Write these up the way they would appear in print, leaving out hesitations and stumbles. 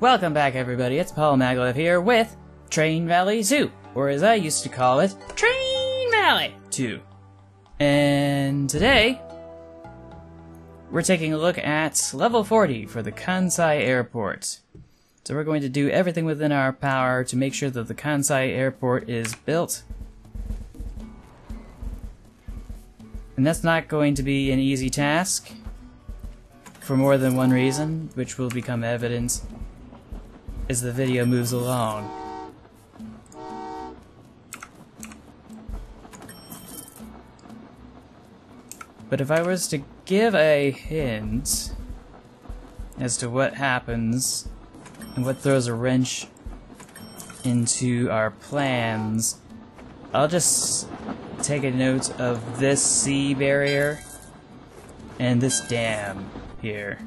Welcome back, everybody. It's Paul Maglev here with Train Valley Zoo, or as I used to call it, Train Valley 2. And today, we're taking a look at level 40 for the Kansai Airport. So we're going to do everything within our power to make sure that the Kansai Airport is built. And that's not going to be an easy task, for more than one reason, which will become evident as the video moves along. But if I was to give a hint as to what happens and what throws a wrench into our plans, I'll just take a note of this sea barrier and this dam here.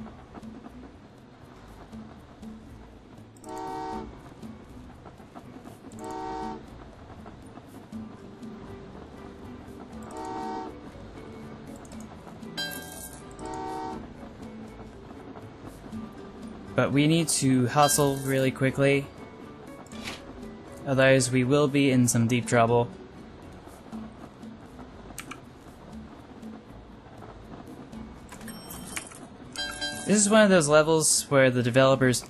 But we need to hustle really quickly, otherwise we will be in some deep trouble. This is one of those levels where the developers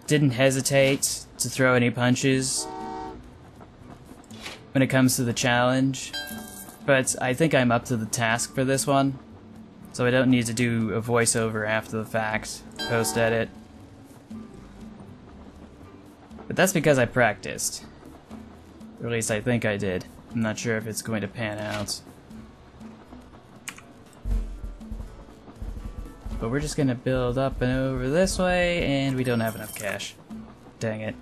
didn't hesitate to throw any punches when it comes to the challenge, but I think I'm up to the task for this one, so I don't need to do a voiceover after the fact, post-edit. But that's because I practiced. Or at least I think I did. I'm not sure if it's going to pan out. But we're just gonna build up and over this way, and we don't have enough cash. Dang it.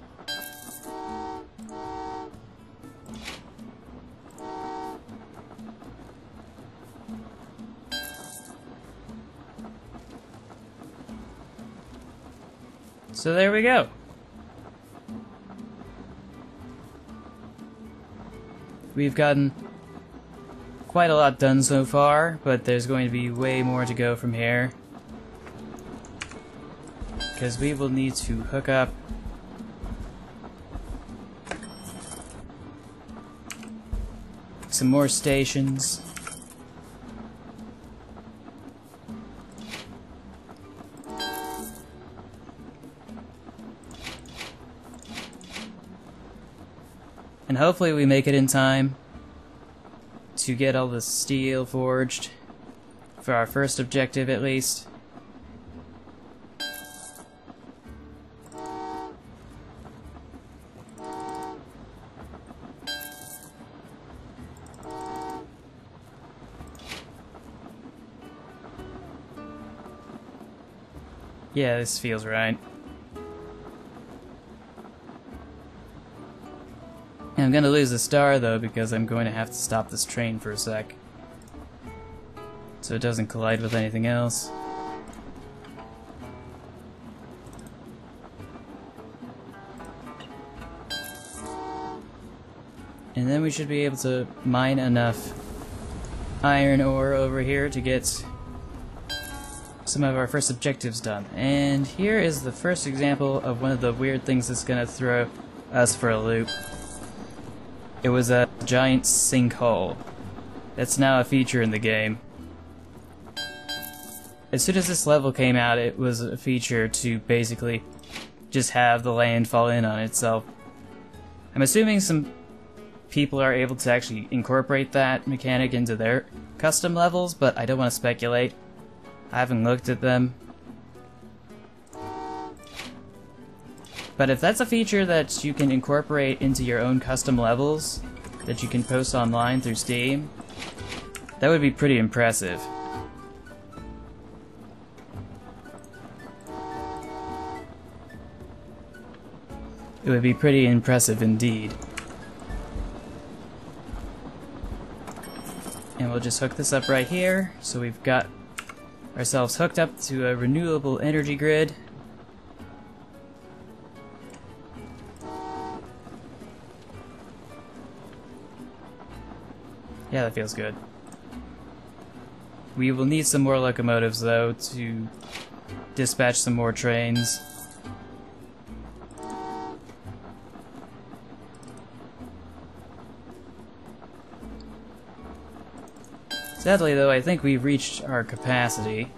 So there we go. We've gotten quite a lot done so far, but there's going to be way more to go from here, because we will need to hook up some more stations. And hopefully we make it in time to get all the steel forged for our first objective, at least. Yeah, this feels right. And I'm gonna lose the star though, because I'm going to have to stop this train for a sec, so it doesn't collide with anything else. And then we should be able to mine enough iron ore over here to get some of our first objectives done. And here is the first example of one of the weird things that's gonna throw us for a loop. It was a giant sinkhole. It's now a feature in the game. As soon as this level came out, it was a feature to basically just have the land fall in on itself. I'm assuming some people are able to actually incorporate that mechanic into their custom levels, but I don't want to speculate. I haven't looked at them. But if that's a feature that you can incorporate into your own custom levels that you can post online through Steam, that would be pretty impressive. It would be pretty impressive indeed. And we'll just hook this up right here, so we've got ourselves hooked up to a renewable energy grid. Yeah, that feels good. We will need some more locomotives, though, to dispatch some more trains. Sadly, though, I think we've reached our capacity.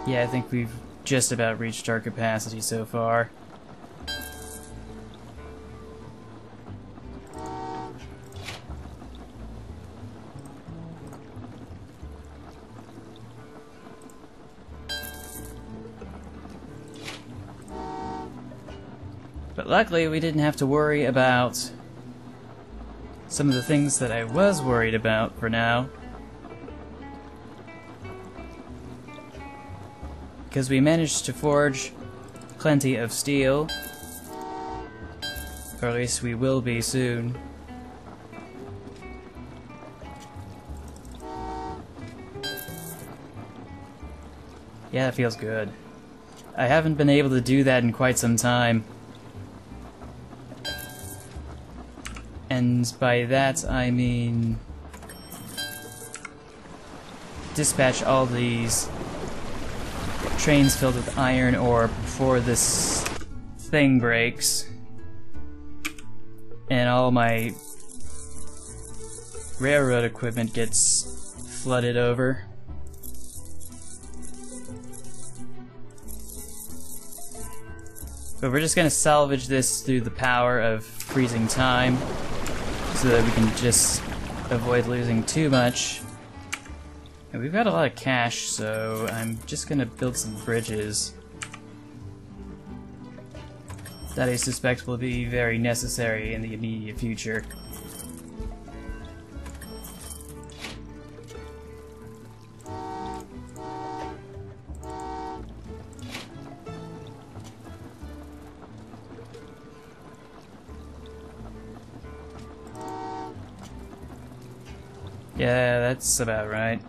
Yeah, I think we've just about reached our capacity so far. But luckily, we didn't have to worry about some of the things that I was worried about for now. Because we managed to forge plenty of steel. Or at least we will be soon. Yeah, that feels good. I haven't been able to do that in quite some time. And by that I mean dispatch all these trains filled with iron ore before this thing breaks and all my railroad equipment gets flooded over. But we're just gonna salvage this through the power of freezing time so that we can just avoid losing too much. And we've got a lot of cash, so I'm just gonna build some bridges that I suspect will be very necessary in the immediate future. Yeah, that's about right.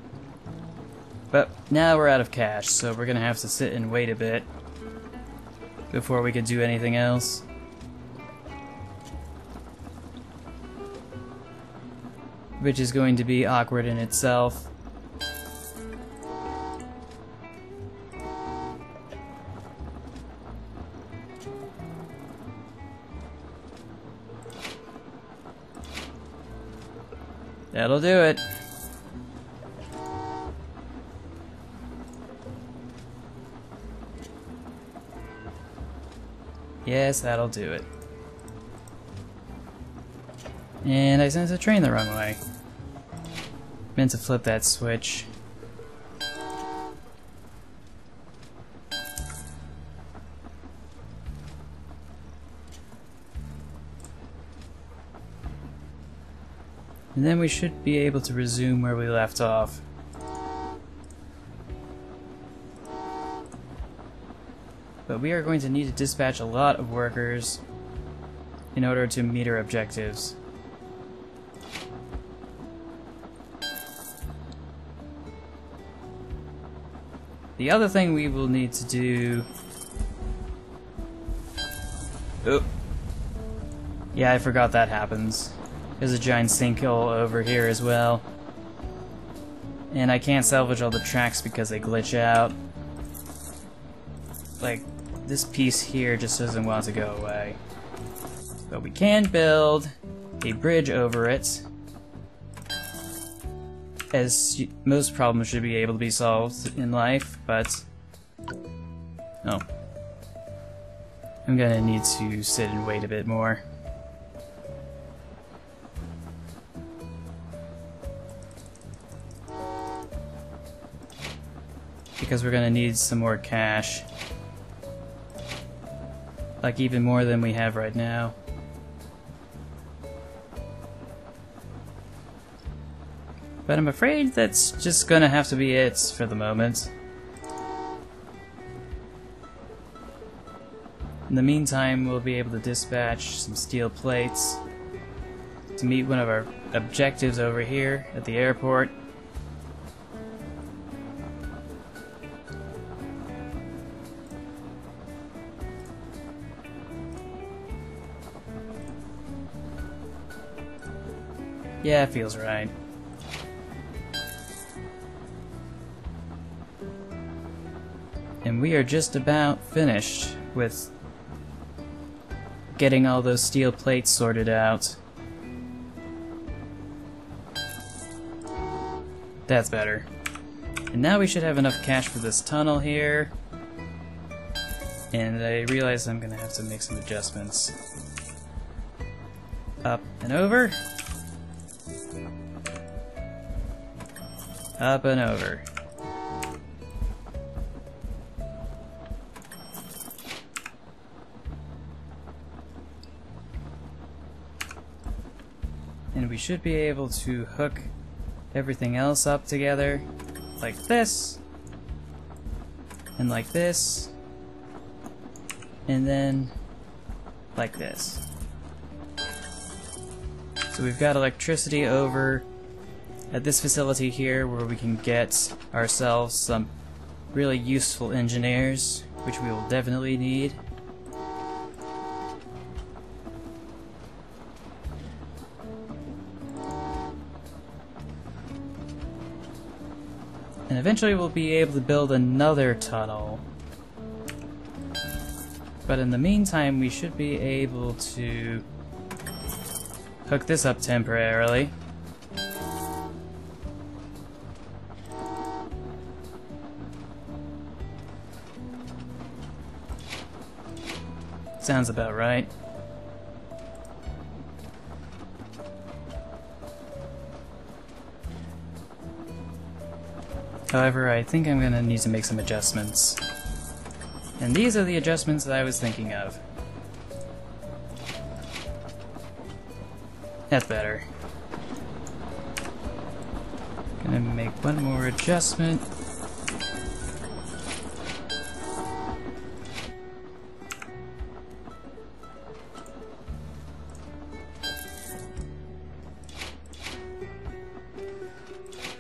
But now we're out of cash, so we're gonna have to sit and wait a bit before we could do anything else. Which is going to be awkward in itself. That'll do it. Yes, that'll do it. And I sent the train the wrong way. Meant to flip that switch. And then we should be able to resume where we left off. But we are going to need to dispatch a lot of workers in order to meet our objectives. The other thing we will need to do... Oh. Yeah, I forgot that happens. There's a giant sinkhole over here as well. And I can't salvage all the tracks because they glitch out. Like, this piece here just doesn't want to go away. But we can build a bridge over it, as most problems should be able to be solved in life, but... Oh. I'm gonna need to sit and wait a bit more. Because we're gonna need some more cash. Like, even more than we have right now. But I'm afraid that's just gonna have to be it for the moment. In the meantime, we'll be able to dispatch some steel plates to meet one of our objectives over here at the airport. Yeah, it feels right. And we are just about finished with getting all those steel plates sorted out. That's better. And now we should have enough cash for this tunnel here. And I realize I'm gonna have to make some adjustments. Up and over. Up and over. And we should be able to hook everything else up together like this and like this and then like this. So we've got electricity over at this facility here where we can get ourselves some really useful engineers, which we will definitely need. And eventually we'll be able to build another tunnel. But in the meantime, we should be able to hook this up temporarily. Sounds about right. However, I think I'm gonna need to make some adjustments. And these are the adjustments that I was thinking of. That's better. Gonna make one more adjustment.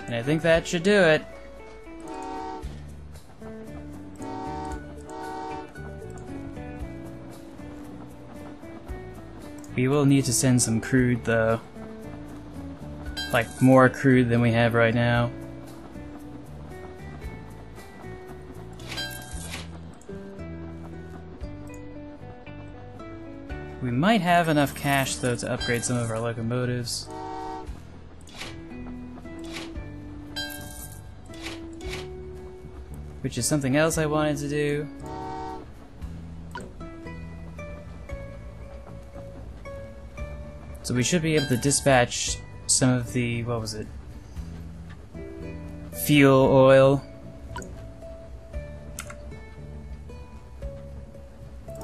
And I think that should do it. We will need to send some crude though. Like more crude than we have right now. We might have enough cash though to upgrade some of our locomotives. Which is something else I wanted to do. So we should be able to dispatch some of the, what was it? Fuel oil.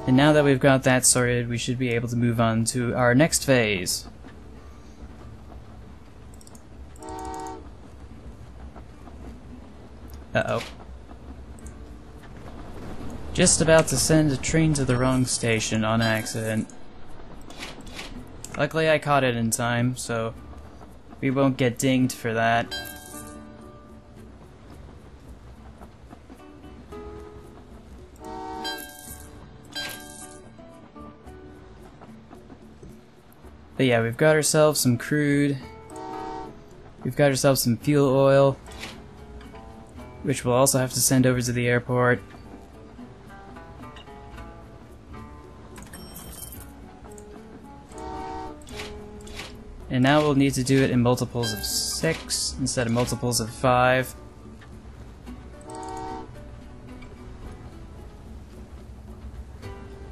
And now that we've got that sorted, we should be able to move on to our next phase. Uh-oh. Just about to send a train to the wrong station on accident. Luckily I caught it in time, so we won't get dinged for that. But yeah, we've got ourselves some crude. We've got ourselves some fuel oil, which we'll also have to send over to the airport. And now we'll need to do it in multiples of 6 instead of multiples of 5.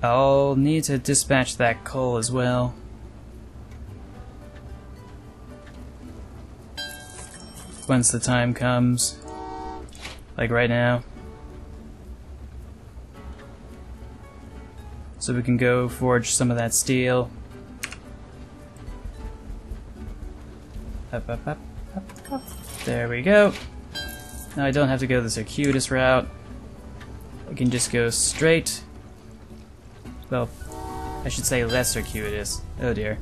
I'll need to dispatch that coal as well. Once the time comes. Like right now. So we can go forge some of that steel. Up, up, up, up, up. There we go. Now I don't have to go the circuitous route. I can just go straight. Well, I should say less circuitous. Oh dear.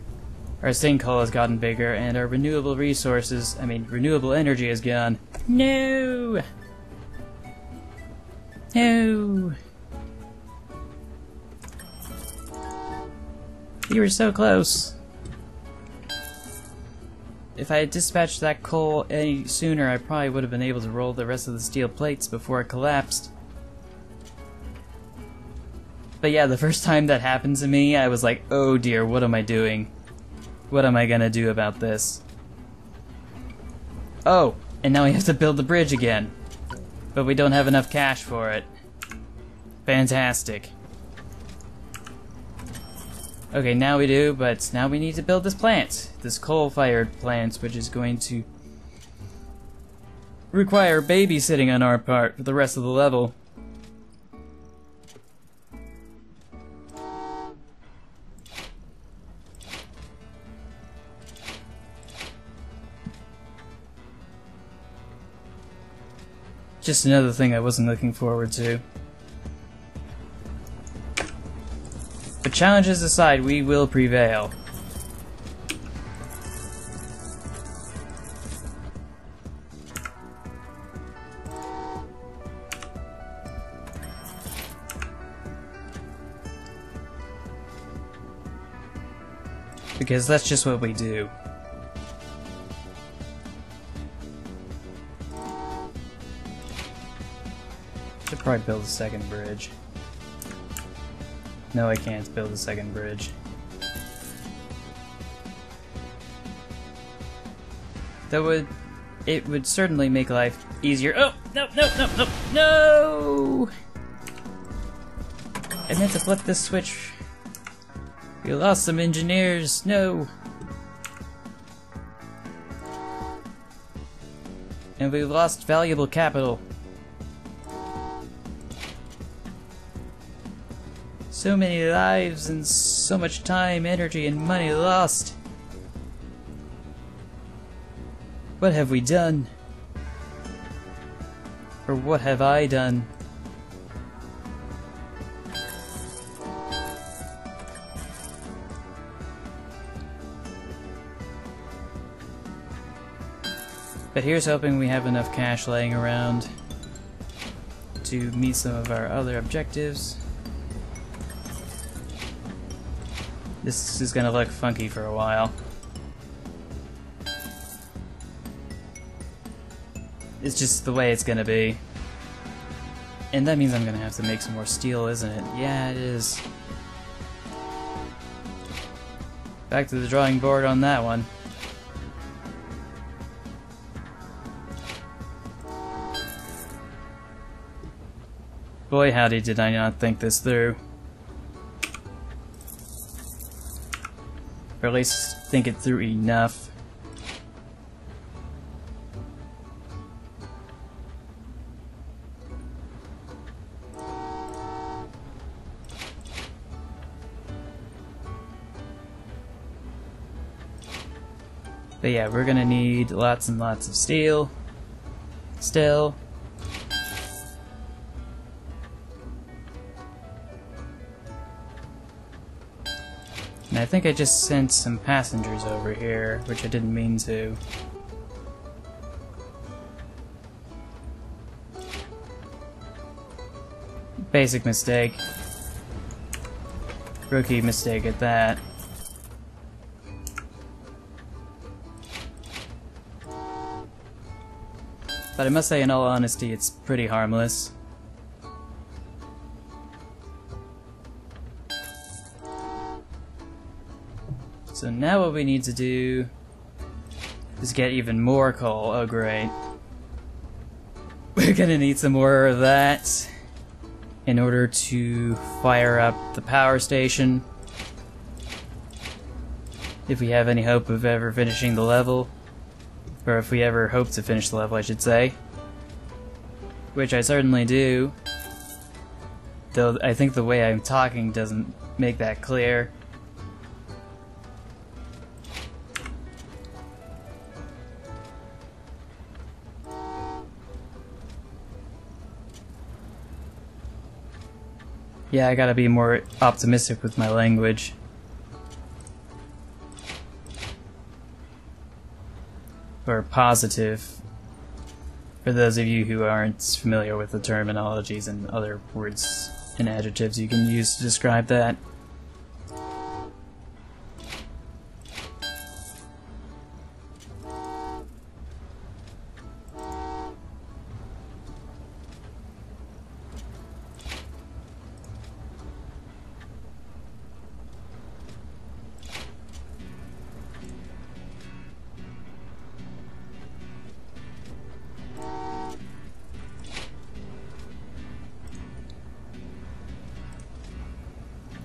Our sinkhole has gotten bigger and our renewable resources, renewable energy has gone. No! No! You were so close. If I had dispatched that coal any sooner, I probably would have been able to roll the rest of the steel plates before it collapsed. But yeah, the first time that happened to me, I was like, oh dear, what am I doing? What am I gonna do about this? Oh, and now we have to build the bridge again. But we don't have enough cash for it. Fantastic. Okay, now we do, but now we need to build this plant. This coal-fired plant, which is going to require babysitting on our part for the rest of the level. Just another thing I wasn't looking forward to. But challenges aside, we will prevail. Because that's just what we do. Should probably build a second bridge. No, I can't build a second bridge. It would certainly make life easier. Oh, no, no, no, no, no! I meant to flip this switch. We lost some engineers. No. And we lost valuable capital. So many lives and so much time, energy, and money lost. What have we done? Or what have I done? But here's hoping we have enough cash laying around to meet some of our other objectives. This is gonna look funky for a while. It's just the way it's gonna be. And that means I'm gonna have to make some more steel, isn't it? Yeah, it is. Back to the drawing board on that one. Boy howdy did I not think this through. Or at least think it through enough. But yeah, we're gonna need lots and lots of steel. Still. And I think I just sent some passengers over here, which I didn't mean to. Basic mistake. Rookie mistake at that. But I must say, in all honesty, it's pretty harmless. So now what we need to do is get even more coal. Oh great. We're gonna need some more of that in order to fire up the power station. If we have any hope of ever finishing the level. Or if we ever hope to finish the level, I should say. Which I certainly do. Though I think the way I'm talking doesn't make that clear. Yeah, I gotta be more optimistic with my language. Or positive, for those of you who aren't familiar with the terminologies and other words and adjectives you can use to describe that.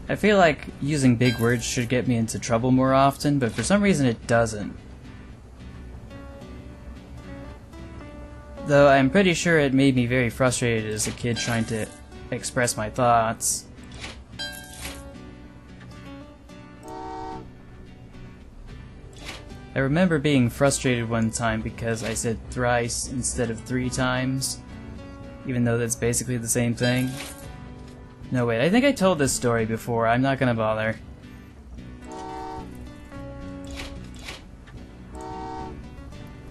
I feel like using big words should get me into trouble more often, but for some reason it doesn't. Though I'm pretty sure it made me very frustrated as a kid trying to express my thoughts. I remember being frustrated one time because I said thrice instead of 3 times, even though that's basically the same thing. No, wait, I think I told this story before. I'm not gonna bother.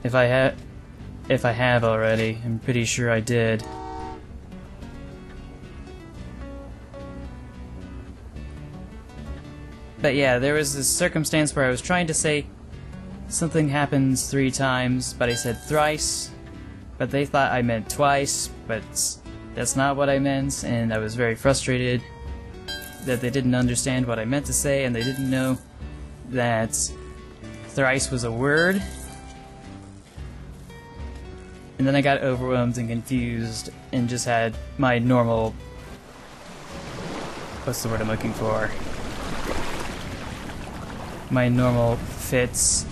If I have already, I'm pretty sure I did. But yeah, there was this circumstance where I was trying to say something happens 3 times, but I said thrice, but they thought I meant twice, but that's not what I meant, and I was very frustrated that they didn't understand what I meant to say, and they didn't know that thrice was a word. And then I got overwhelmed and confused, and just had my normal... what's the word I'm looking for? My normal fits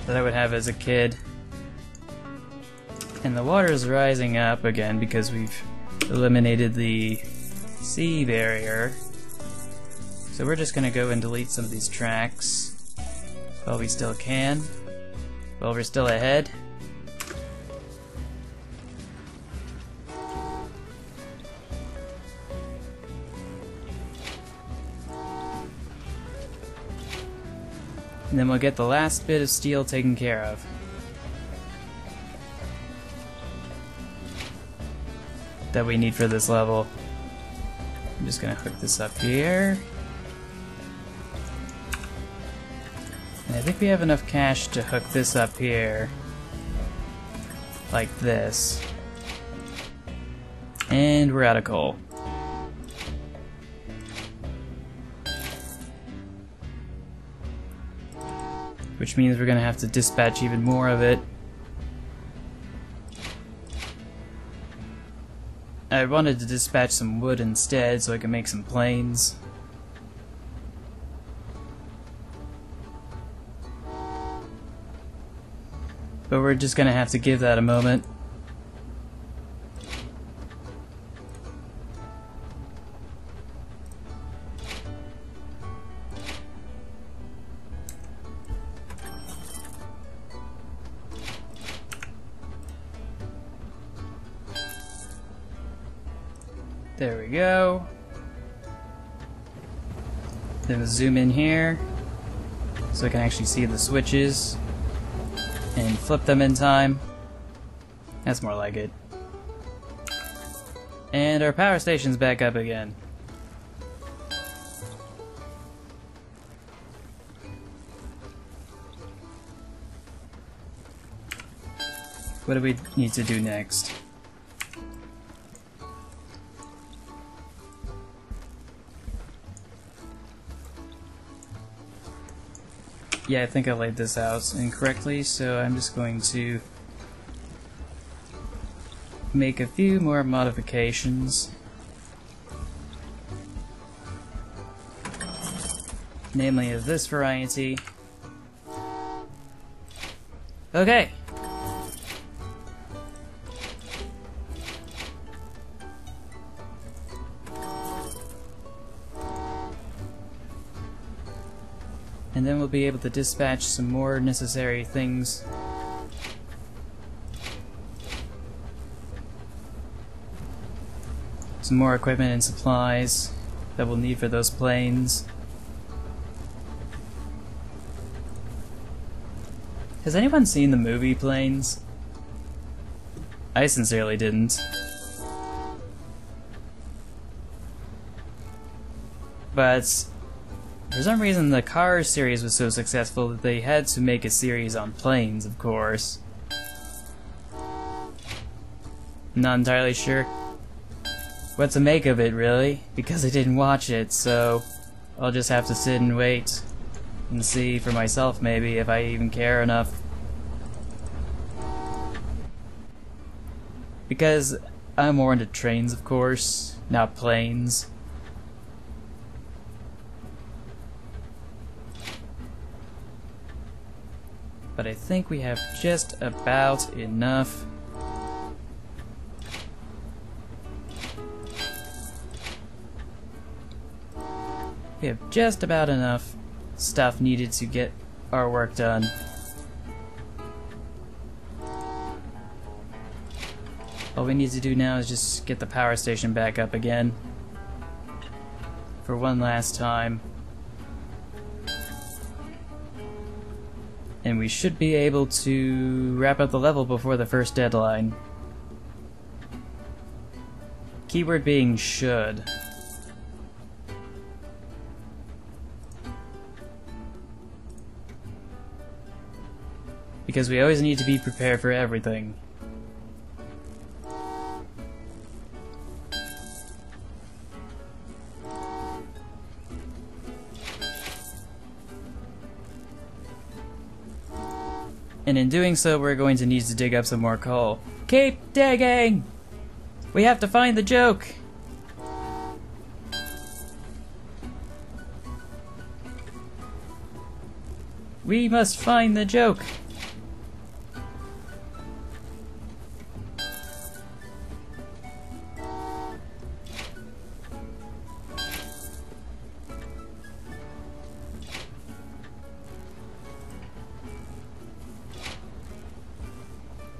that I would have as a kid. And the water is rising up again because we've eliminated the sea barrier. So we're just gonna go and delete some of these tracks while we still can, while we're still ahead. And then we'll get the last bit of steel taken care of. That we need for this level. I'm just gonna hook this up here. And I think we have enough cash to hook this up here. Like this. And we're out of coal. Which means we're gonna have to dispatch even more of it. I wanted to dispatch some wood instead so I can make some planes. But we're just gonna have to give that a moment. There we go. Then we'll zoom in here so I can actually see the switches and flip them in time. That's more like it. And our power station's back up again. What do we need to do next? Yeah, I think I laid this out incorrectly, so I'm just going to make a few more modifications. Namely of this variety. Okay. And then we'll be able to dispatch some more necessary things. Some more equipment and supplies that we'll need for those planes. Has anyone seen the movie Planes? I sincerely didn't. But for some reason, the Cars series was so successful that they had to make a series on planes, of course. Not entirely sure what to make of it, really, because I didn't watch it, so I'll just have to sit and wait and see for myself, maybe, if I even care enough. Because I'm more into trains, of course, not planes. but I think we have just about enough. We have just about enough stuff needed to get our work done. All we need to do now is just get the power station back up again for one last time. And we should be able to wrap up the level before the first deadline. Keyword being should. Because we always need to be prepared for everything. And in doing so, we're going to need to dig up some more coal. Keep digging! We have to find the joke! We must find the joke!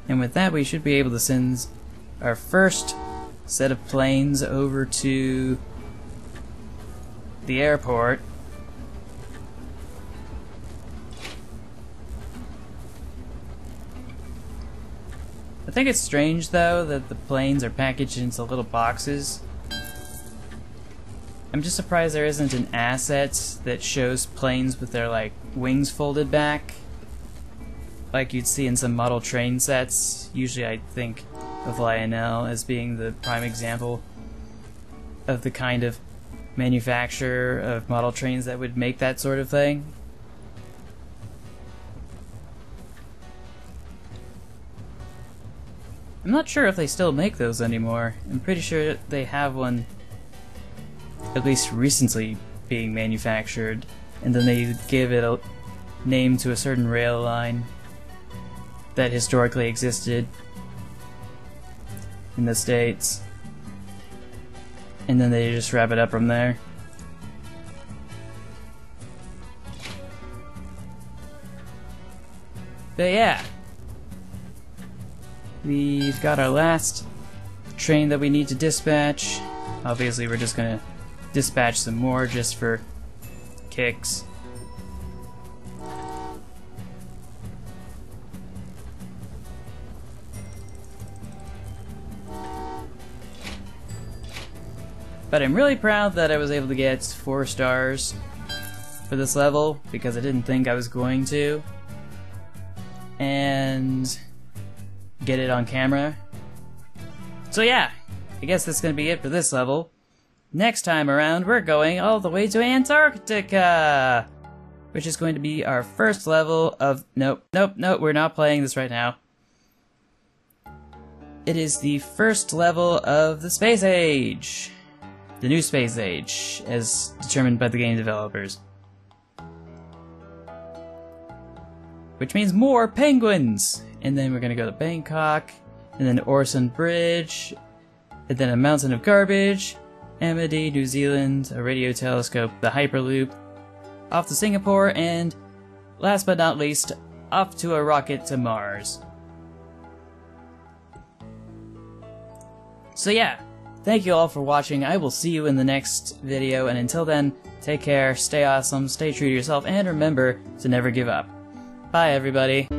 And with that, we should be able to send our first set of planes over to the airport. I think it's strange, though, that the planes are packaged into little boxes. I'm just surprised there isn't an asset that shows planes with their, like, wings folded back, like you'd see in some model train sets. Usually I think of Lionel as being the prime example of the kind of manufacturer of model trains that would make that sort of thing. I'm not sure if they still make those anymore. I'm pretty sure they have one, at least recently, being manufactured, and then they give it a name to a certain rail line that historically existed in the States, and then they just wrap it up from there. But yeah, we've got our last train that we need to dispatch. Obviously we're just gonna dispatch some more just for kicks. But I'm really proud that I was able to get 4 stars for this level, because I didn't think I was going to. And get it on camera. So yeah, I guess that's gonna be it for this level. Next time around, we're going all the way to Antarctica! Which is going to be our first level of... Nope, we're not playing this right now. It is the first level of the Space Age. The new Space Age, as determined by the game developers. Which means more penguins! And then we're gonna go to Bangkok, and then Orson Bridge, and then a mountain of garbage, Amity, New Zealand, a radio telescope, the Hyperloop, off to Singapore, and last but not least, off to a rocket to Mars. So yeah, thank you all for watching. I will see you in the next video, and until then, take care, stay awesome, stay true to yourself, and remember to never give up. Bye everybody.